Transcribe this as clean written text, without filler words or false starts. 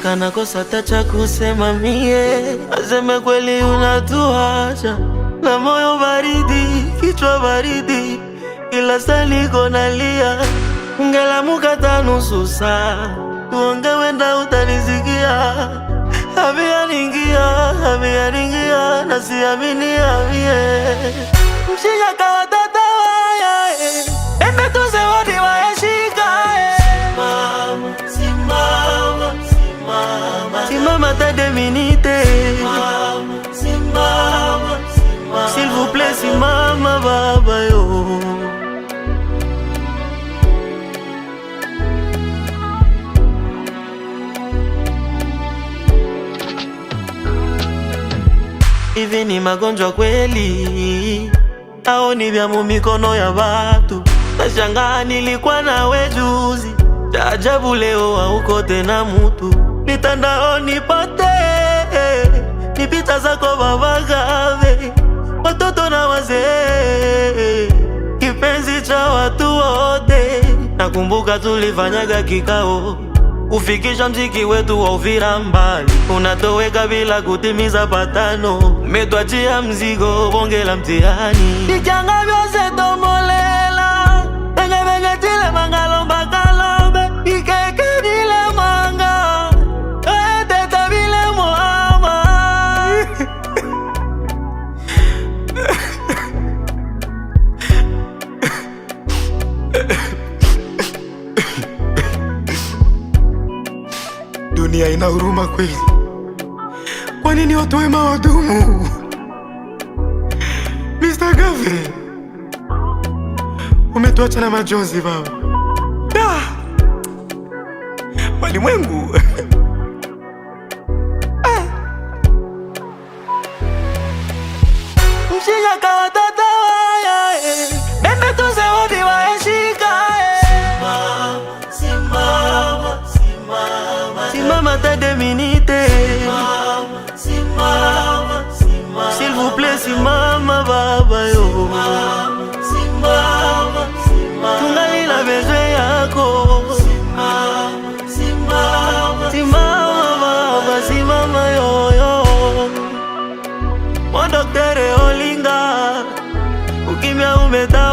mpaka nakosa tacha kusema mie. Aseme kweli unatuacha na moyo baridi, kichwa baridi, ila saa niko nalia. Ungelamuka nusu saa, tuonge wenda utanisikia. Ameyaningia, na siamini amie. Mshinya kawa tata waya, eme tuze wadi waeshika. Simama ta 2 minutes. S'il vous plaît, simama baba yo. Hivi ni magonjwa kweli au ni vya mumikono ya watu? Nashangaa nilikuwa nawe juzi, ajabu leo hauko tena mutu. Mitandaoni pote ni picha zako baba Gave, watoto na wazee, kipenzi cha watu wote. Nakumbuka tulifanyaga kikao kufikisha mziki wetu wa Uvira mbali. Unatoweka bila kutimiza patano, umetuachia mzigo bonge la mtihani. Nijanga vyose tomolela, venye tile mangalomba kalombe, ikeke dile manga, teta vile muama. Dunia ina huruma kweli. Kwa nini watu wema wadumu? Mr. Gave, umetuacha na majonzi baba. Walimwengu. Mshinya kawa tata waya, eme tuze wadi waeshika. Simama ta 2 minutes. S'il vous plaît, simama baba yo. Tungali na besoin yako. Simama baba, simama yo yo. Mon docteur Olinga, ukimya umeta